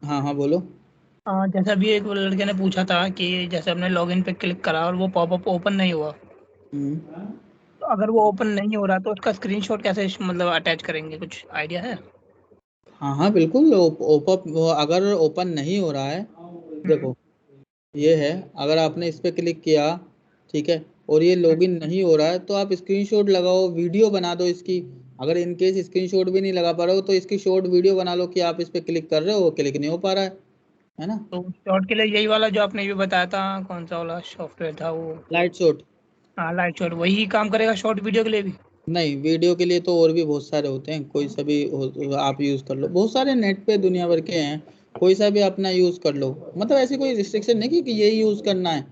हाँ हाँ बोलो। जैसे अभी एक लड़के ने पूछा था कि जैसे हमने लॉगिन पे क्लिक करा और वो पॉपअप ओपन नहीं हुआ, हम्म। तो अगर वो ओपन नहीं हो रहा तो उसका स्क्रीनशॉट कैसे मतलब अटैच करेंगे, कुछ आइडिया है? हाँ हाँ बिल्कुल, ओपन अगर ओपन नहीं हो रहा है, हम्म। देखो ये है, अगर आपने इस पे क्लिक किया, ठीक है, और ये हम्म। लॉगिन नहीं हो रहा है, तो आप स्क्रीनशॉट लगाओ, वीडियो बना दो इसकी। अगर इन केस स्क्रीनशॉट भी नहीं लगा पा रहे हो तो इसकी शॉर्ट वीडियो बना लो कि आप इस पे क्लिक कर रहे हो, वो क्लिक नहीं हो पा रहा है ना। तो शॉर्ट के लिए यही वाला जो आपने भी बताया था, कौन सा वाला सॉफ्टवेयर था वो? Light shot. हाँ, लाइट शॉट वही काम करेगा शॉर्ट वीडियो के लिए भी? नहीं, वीडियो के लिए तो और भी बहुत सारे होते हैं, कोई सा भी आप यूज कर लो, बहुत सारे नेट पे दुनिया भर के हैं, कोई सा भी अपना यूज कर लो। मतलब ऐसी कोई रिस्ट्रिक्शन नहीं कि यही यूज करना है,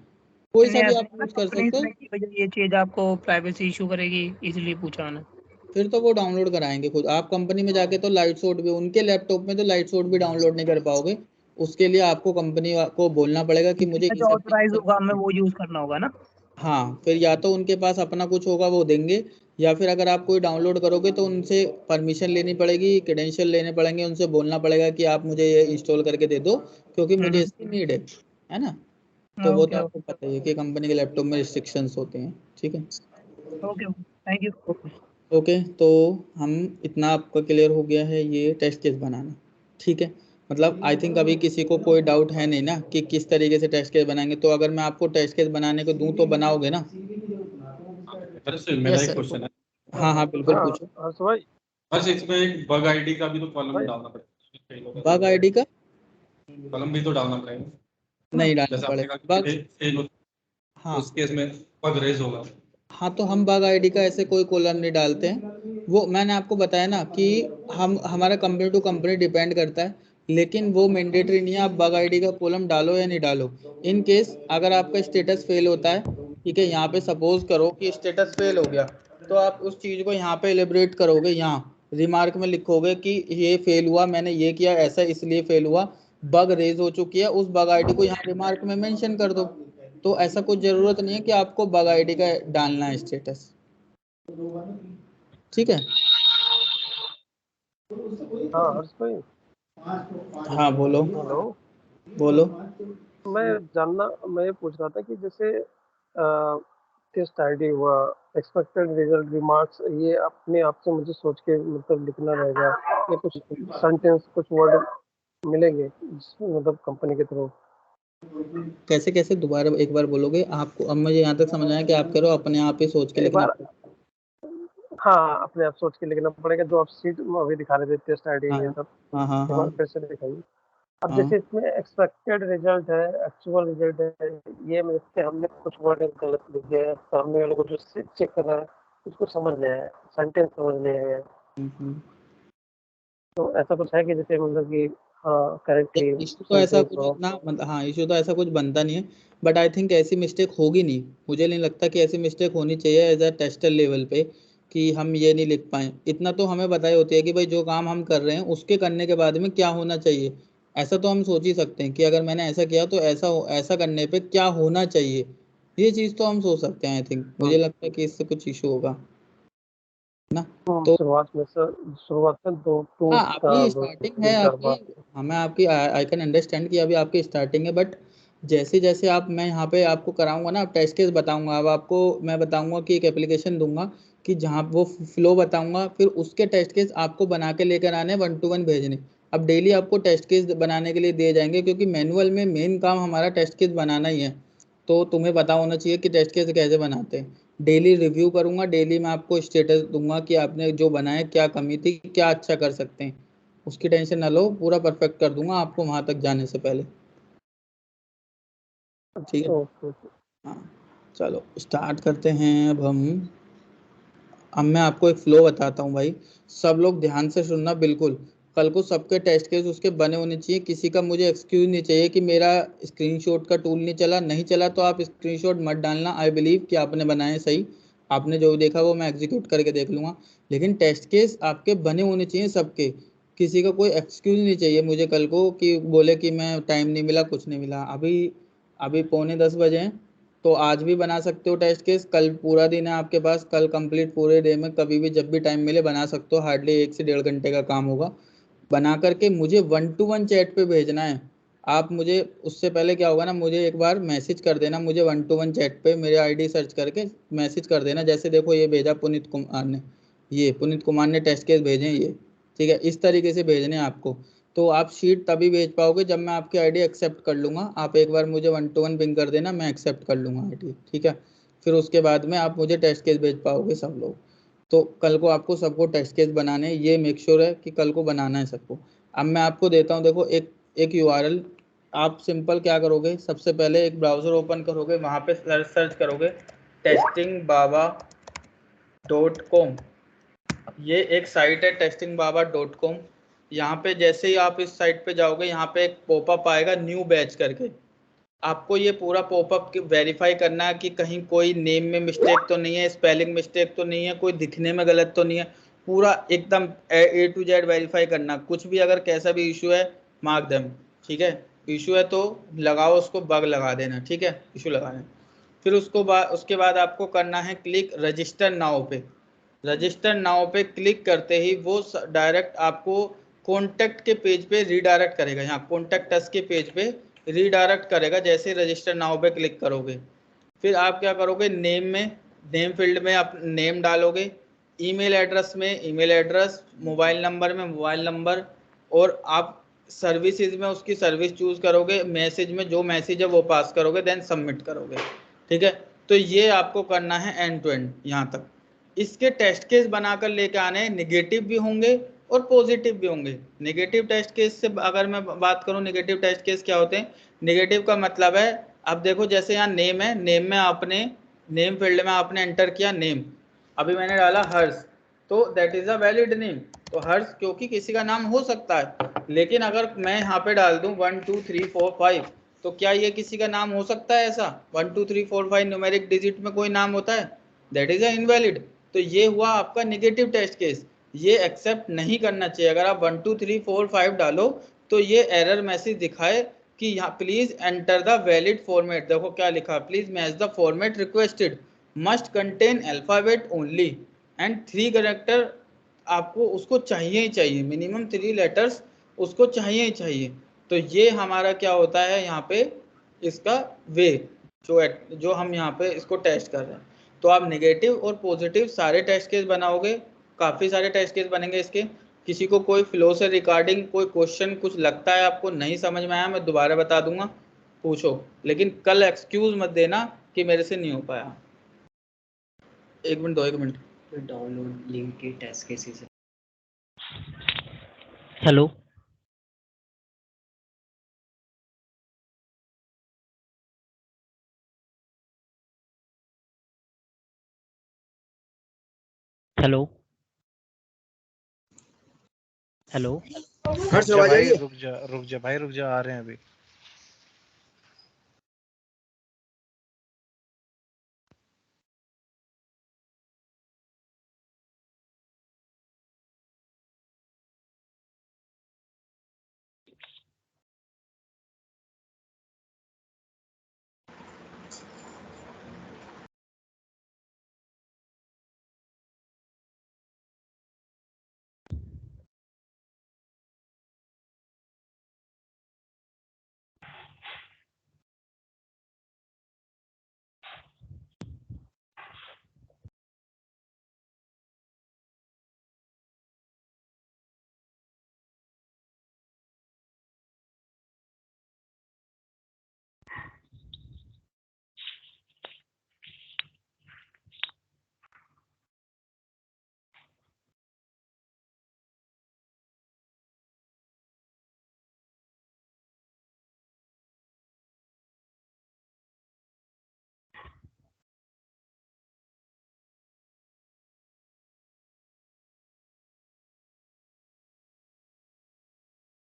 कोई सा नहीं, भी ऐसा आप है ना यूज कर कंपनीज सकते हो। में कि भैया ये चीज आपको प्राइवेसी इशू करेगी, इसलिए पूछा मैंने। फिर तो वो डाउनलोड कराएंगे खुद, आप कंपनी में जाके तो लाइट शॉट भी, उनके लैपटॉप में तो लाइट शॉट भी डाउनलोड नहीं कर पाओगे। उसके लिए आपको कंपनी को बोलना पड़ेगा कि मुझे जिसका इस जो ऑथराइज एप्लीकेशन होगा हमें में। वो यूज करना होगा ना? हाँ, फिर या तो उनके पास अपना कुछ होगा वो देंगे, या फिर अगर आप कोई डाउनलोड करोगे तो उनसे परमिशन लेनी पड़ेगी, क्रेडेंशियल लेने पड़ेंगे, उनसे बोलना पड़ेगा कि आप मुझे ये इंस्टॉल करके दे दो, क्योंकि मुझे हम्म। इसकी नीड है ना। तो वो तो ओके, आपको पता ही है कि कंपनी के लैपटॉप में रिस्ट्रिक्शंस होते हैं, ठीक है। Okay, thank you. Okay. Okay, तो हम, इतना आपका क्लियर हो गया है ये टेस्ट केस बनाना, ठीक है। मतलब आई थिंक अभी किसी को कोई डाउट है नहीं ना कि किस तरीके से टेस्ट केस बनाएंगे, तो अगर मैं आपको टेस्ट केस बनाने को दूं तो बनाओगे ना। वैसे मेरा यस एक सर। क्वेश्चन है। हाँ हाँ बिल्कुल हाँ पूछो। हर्ष भाई। बस इसमें एक बग आईडी का भी तो कॉलम भाई डालना पड़ेगा, कई लोग बग आईडी का कॉलम भी तो डालना पड़ेगा। नहीं डालना जैसे आपने पड़ेगा कहा कि बग। फेल हो, तो हाँ उस केस में बग रेज होगा। हाँ, तो हम बग आईडी का ऐसे कोई कॉलम नहीं डालते हैं, वो मैंने आपको बताया ना कि हम, हमारा कंपनी टू कंपनी डिपेंड करता है, लेकिन वो मैंडेटरी नहीं है आप बग आईडी का कॉलम डालो या नहीं डालो। इन केस अगर आपका स्टेटस फेल होता है, ठीक है, यहाँ पे सपोज करो कि स्टेटस फेल हो गया, तो आप उस चीज़ को यहाँ पे एलिब्रेट करोगे, यहाँ रिमार्क में लिखोगे कि ये फेल हुआ, मैंने ये किया, ऐसा इसलिए फेल हुआ, बग रेज हो चुकी है, उस बग आईडी को यहाँ रिमार्क में मेंशन कर दो। तो ऐसा कुछ जरूरत नहीं है कि आपको बग आईडी का डालना है स्टेटस, ठीक है। हाँ हर्ष भाई। हाँ बोलो। हेलो। बोलो। मैं ये पूछ रहा था कि जैसे टेस्ट आईडी हुआ, एक्सपेक्टेड रिजल्ट, रिमार्क्स, ये अपने आप से मुझे सोच के मतलब लिखना रहेगा, या कुछ सेंटेंस कुछ वर्ड मिलेंगे मतलब कंपनी के थ्रू? कैसे कैसे दोबारा एक बार बोलोगे? आपको अब मुझे यहाँ तक समझ आया कि आप कह रहे हो अपने आप ही सोच के एक लिखना बार, पड़ेगा। हाँ अपने आप सोच के लिखना पड़ेगा, जो आप सीट में अभी दिखा रहे थे टेस्ट आईडी हाँ ये सब। हाँ हाँ एक हाँ बार फिर से दिखाइए। अब हाँ। जैसे इसमें एक्सपेक्टेड रिजल्ट है, एक्चुअल रिजल्ट है, ये में से हमने कुछ वर्ड गलत लिख दिया है, सामने वाले को जो चेक कर रहा है उसको समझ नहीं आया, सेंटेंस समझ नहीं आया। हम्म। तो ऐसा कुछ है कि जैसे मतलब कि हाँ करेक्टली इशू तो ऐसा सेंटेंस कुछ हो? इतना हाँ, इशू तो ऐसा कुछ बनता नहीं है, बट आई थिंक ऐसी मिस्टेक होगी नहीं, मुझे नहीं लगता कि ऐसी मिस्टेक होनी चाहिए एज अ टेस्टर लेवल पे, कि हम ये नहीं लिख पाए। इतना तो हमें बताई होती है कि भाई जो काम हम कर रहे हैं उसके करने के बाद में क्या होना चाहिए। ऐसा तो हम सोच ही सकते हैं कि अगर मैंने ऐसा किया तो ऐसा करने पे क्या होना चाहिए, ये चीज़ तो हम सोच सकते हैं। आई थिंक मुझे लगता है कि इससे कुछ इशू होगा ना। तो शुरुआत में सर, शुरुआत में दो टू हाँ, अभी दो स्टार्टिंग है तीन चार आपकी। बार। हाँ, मैं आपकी आई कैन अंडरस्टैंड कि अभी आपकी स्टार्टिंग है, बट जैसे जैसे आप, मैं यहाँ पे आपको कराऊंगा ना, टेस्ट केस बताऊंगा, अब आपको मैं बताऊंगा कि एक एप्लीकेशन दूंगा कि जहाँ वो फ्लो बताऊंगा, फिर उसके टेस्ट केस आपको बना के लेकर आने, 1 to 1 भेजने। अब डेली आपको टेस्ट केस बनाने के लिए दिए जाएंगे, क्योंकि मैनुअल में मेन काम हमारा टेस्ट केस बनाना ही है। तो तुम्हें पता होना चाहिए कि टेस्ट केस कैसे बनाते हैं। डेली रिव्यू करूंगा, डेली मैं आपको स्टेटस दूंगा कि आपने जो बनाया क्या कमी थी, क्या अच्छा कर सकते हैं। उसकी टेंशन ना लो, पूरा परफेक्ट कर दूंगा आपको वहां तक जाने से पहले, ठीक है। ओके। हाँ, चलो स्टार्ट करते हैं अब हम। अब मैं आपको एक फ्लो बताता हूँ भाई, सब लोग ध्यान से सुनना बिल्कुल। कल को सबके टेस्ट केस उसके बने होने चाहिए, किसी का मुझे एक्सक्यूज नहीं चाहिए कि मेरा स्क्रीनशॉट का टूल नहीं चला, नहीं चला तो आप स्क्रीनशॉट मत डालना, आई बिलीव कि आपने बनाए सही, आपने जो देखा वो मैं एग्जीक्यूट करके देख लूंगा। लेकिन टेस्ट केस आपके बने होने चाहिए सबके, किसी का कोई एक्सक्यूज नहीं चाहिए मुझे कल को कि बोले कि मैं टाइम नहीं मिला, कुछ नहीं मिला। अभी अभी पौने 10 बजे हैं, तो आज भी बना सकते हो टेस्ट केस, कल पूरा दिन है आपके पास, कल कंप्लीट पूरे डे में कभी भी जब भी टाइम मिले बना सकते हो, हार्डली 1 से 1.5 घंटे का काम होगा। बना करके मुझे 1-to-1 चैट पे भेजना है। आप मुझे उससे पहले क्या होगा ना, मुझे एक बार मैसेज कर देना, मुझे 1-to-1 चैट पे मेरे आईडी सर्च करके मैसेज कर देना। जैसे देखो ये भेजा पुनीत कुमार ने, ये पुनीत कुमार ने टेस्ट केस भेजे ये, ठीक है, इस तरीके से भेजने हैं आपको। तो आप शीट तभी भेज पाओगे जब मैं आपकी आईडी एक्सेप्ट कर लूँगा। आप एक बार मुझे 1-to-1 पिंग कर देना, मैं एक्सेप्ट कर लूँगा आईडी, ठीक है। फिर उसके बाद में आप मुझे टेस्ट केस भेज पाओगे सब लोग। तो कल को आपको सबको टेस्ट केस बनाने, ये मेक श्योर है कि कल को बनाना है सबको। अब मैं आपको देता हूँ, देखो एक यूआरएल, आप सिंपल क्या करोगे, सबसे पहले एक ब्राउज़र ओपन करोगे, वहाँ पे सर्च करोगे testingbaba.com। ये एक साइट है testingbaba.com। यहाँ पे जैसे ही आप इस साइट पे जाओगे, यहाँ पे एक पॉपअप आएगा न्यू बैच करके। आपको ये पूरा पॉपअप वेरीफाई करना है कि कहीं कोई नेम में मिस्टेक तो नहीं है, स्पेलिंग मिस्टेक तो नहीं है, कोई दिखने में गलत तो नहीं है। पूरा एकदम A to Z वेरीफाई करना। कुछ भी अगर कैसा भी इशू है, मार्क देम, ठीक है। इशू है तो लगाओ उसको, बग लगा देना, ठीक है, इशू लगा देना। फिर उसके बाद आपको करना है क्लिक रजिस्टर नाउ पे। रजिस्टर नाउ पे क्लिक करते ही वो डायरेक्ट आपको कॉन्टैक्ट के पेज पे रीडायरेक्ट करेगा। यहाँ कॉन्टैक्ट अस के पेज पे रीडायरेक्ट करेगा जैसे रजिस्टर नाउ पे क्लिक करोगे। फिर आप क्या करोगे, नेम फील्ड में आप नेम डालोगे, ईमेल एड्रेस में ईमेल एड्रेस, मोबाइल नंबर में मोबाइल नंबर, और आप सर्विसेज में उसकी सर्विस चूज करोगे, मैसेज में जो मैसेज है वो पास करोगे, देन सबमिट करोगे, ठीक है। तो ये आपको करना है एंड टू एंड यहाँ तक। इसके टेस्ट केस बनाकर लेके आने हैं, निगेटिव भी होंगे और पॉजिटिव भी होंगे। नेगेटिव टेस्ट केस से अगर मैं बात करूं, नेगेटिव टेस्ट केस क्या होते हैं, नेगेटिव का मतलब है, अब देखो जैसे यहाँ नेम है, नेम में आपने नेम फील्ड में आपने एंटर किया नेम, अभी मैंने डाला हर्ष, तो that is a valid name. तो हर्ष क्योंकि किसी का नाम हो सकता है, लेकिन अगर मैं यहाँ पे डाल दूं 1 2 3 4 5, तो क्या ये किसी का नाम हो सकता है ऐसा? 1 2 3 4 5 न्यूमेरिक डिजिट में कोई नाम होता है? That is a invalid. तो ये हुआ आपका नेगेटिव टेस्ट केस, ये एक्सेप्ट नहीं करना चाहिए। अगर आप 1 2 3 4 5 डालो तो ये एरर मैसेज दिखाए कि यहाँ please enter the valid format. देखो क्या लिखा, please match the format requested, must contain alphabet only and 3 character. आपको उसको चाहिए ही चाहिए, मिनिमम 3 लेटर्स उसको चाहिए ही चाहिए। तो ये हमारा क्या होता है यहाँ पे, इसका वे जो हम यहाँ पे इसको टेस्ट कर रहे हैं। तो आप नेगेटिव और पॉजिटिव सारे टेस्ट केस बनाओगे, काफ़ी सारे टेस्ट केस बनेंगे इसके। किसी को कोई फ्लो से रिगार्डिंग कोई क्वेश्चन कुछ लगता है आपको नहीं समझ में आया, मैं दोबारा बता दूंगा, पूछो, लेकिन कल एक्सक्यूज मत देना कि मेरे से नहीं हो पाया। 1 मिनट 2 मिनट। डाउनलोड लिंक के test cases. Hello hello hello रुक जा भाई, रुक जा भाई, रुक जा, आ रहे हैं अभी।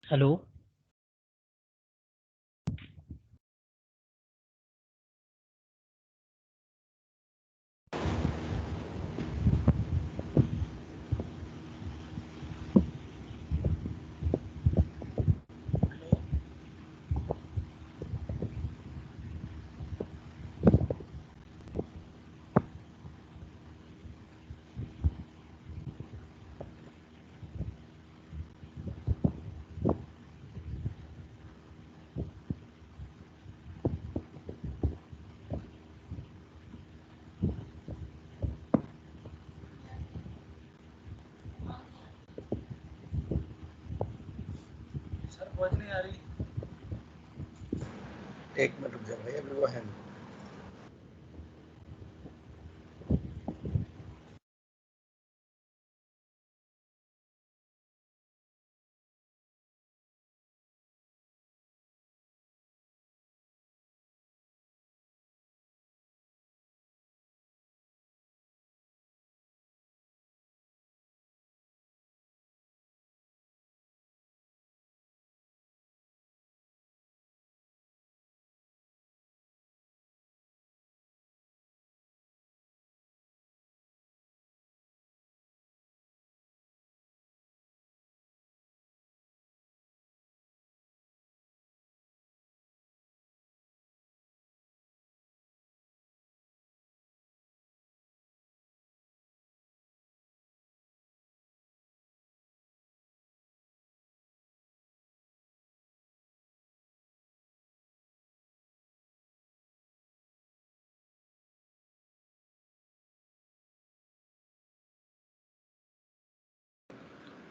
हेलो एक मिनट रुक जा भाई, अभी वो है।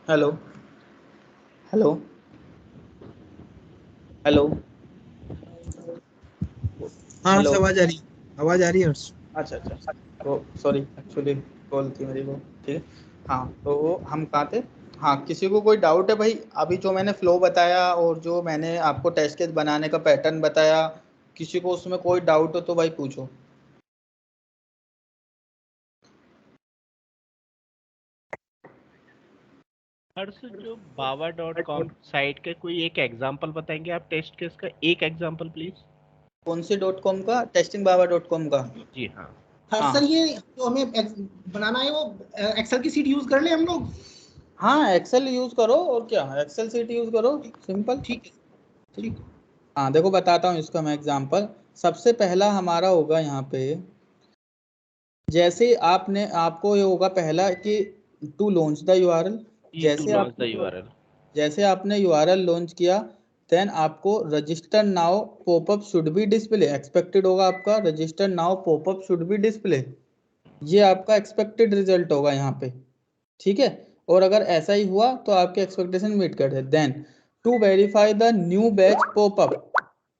Hello hello hello. हाँ हेलो। आवाज आ रही है हर्ष। अच्छा अच्छा, वो सॉरी एक्चुअली कॉल थी मेरी वो, ठीक है। हाँ तो हम कहाँ थे? हाँ, किसी को कोई डाउट है भाई? अभी जो मैंने फ्लो बताया और जो मैंने आपको टेस्ट केस बनाने का पैटर्न बताया, किसी को उसमें कोई डाउट हो तो भाई पूछो। हर्ष, जो bava.com साइट के कोई एक एग्जांपल बताएंगे आप टेस्ट केस का? एक एग्जांपल प्लीज। कौन से .com का? testingbaba.com का? जी हाँ। हाँ सर ये जो हमें बनाना है वो एक्सेल की सीट यूज कर ले हम लोग। हाँ, एक्सेल यूज करो और क्या, एक्सेल सीट यूज करो, सिंपल। ठीक है ठीक। हाँ देखो बताता हूँ इसका मैं एग्जांपल। सबसे पहला हमारा होगा यहाँ पे, जैसे आपने आपको ये होगा पहला कि टू लॉन्च द यूआरएल। जैसे आपने यूआरएल लॉन्च किया, देन आपको register now popup should be display, expected होगा आपका register now popup should be display, ये आपका एक्सपेक्टेड रिजल्ट होगा यहाँ पे, ठीक है। और अगर ऐसा ही हुआ तो आपके एक्सपेक्टेशन मीट कर दे। Then to verify the new batch popup,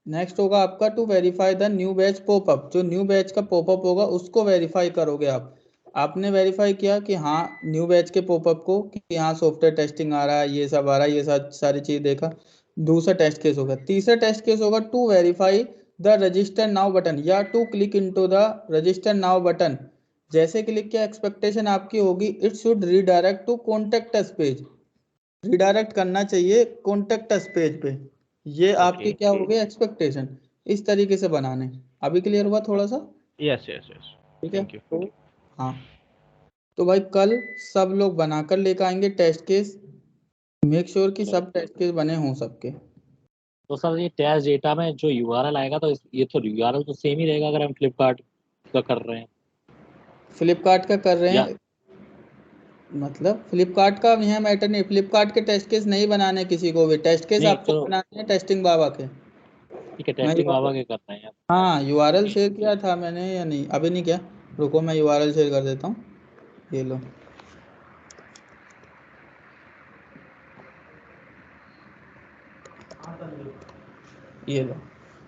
next होगा आपका to verify the new batch popup, जो न्यू बैच का पॉपअप होगा उसको वेरीफाई करोगे आप। आपने वेरीफाई किया कि हाँ न्यू बैच के पॉपअप को, कि हाँ सॉफ्टवेयर टेस्टिंग आ रहा है, ये सब आ रहा है, ये सारी चीज देखा। दूसरा टेस्ट केस होगा। तीसरा टेस्ट केस होगा to verify the register now button, या to click into the register now button. जैसे क्लिक किया एक्सपेक्टेशन आपकी होगी it should redirect to contact us page, redirect करना चाहिए कॉन्टेक्ट अस पेज पे। ये आपकी क्या हो गई एक्सपेक्टेशन। इस तरीके से बनाने। अभी क्लियर हुआ थोड़ा सा? यस यस यस, ठीक है। Thank you. तो हाँ, तो भाई कल सब लोग बनाकर लेकर आएंगे टेस्ट केस। मेक श्योर कि सब टेस्ट केस बने हों सबके। तो सर ये टेस्ट डेटा में जो यूआरएल आएगा तो ये तो यूआरएल तो सेम ही रहेगा अगर हम फ्लिपकार्ट का कर रहे हैं। फ्लिपकार्ट का कर रहे हैं मतलब फ्लिपकार्ट का यहाँ मैटर नहीं, फ्लिपकार्ट के टेस्ट केस नहीं बनाने किसी को भी, टेस्ट केस नहीं आपको तो बनाने हैं टेस्टिंग बाबा के। ठीक है, टेस्टिंग बाबा के कर रहे हैं। हाँ यूआरएल शेयर किया था मैंने या नहीं? अभी नहीं किया, रुको मैं यूआरएल शेयर कर देता हूँ, ये लो। ये लो।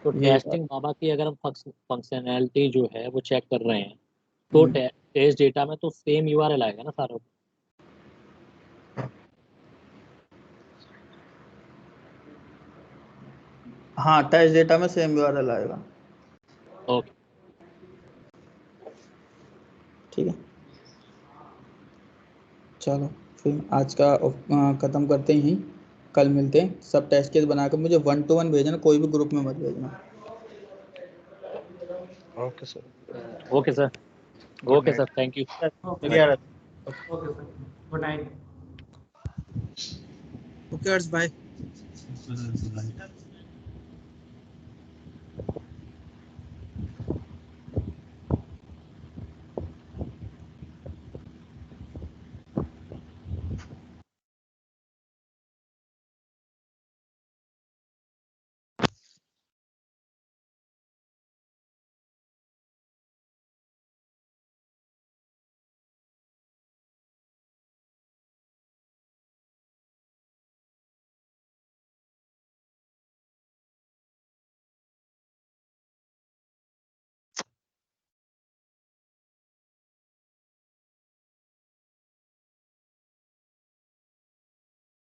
तो ये टेस्टिंग बाबा की अगर हम फंक्शनैलिटी जो है वो चेक कर रहे हैं तो टेस्ट डेटा में तो सेम यूआरएल आएगा ना सारा। हाँ टेस्ट डेटा में सेम यूआरएल आएगा। ओके ठीक है, चलो फिर आज का ख़त्म करते ही, कल मिलते हैं। सब टेस्ट केस बनाकर मुझे 1 to 1 भेजना, कोई भी ग्रुप में मत भेजना। Okay sir. Okay sir. Okay sir, thank you. Clear. Good night. Okay Harsh bye.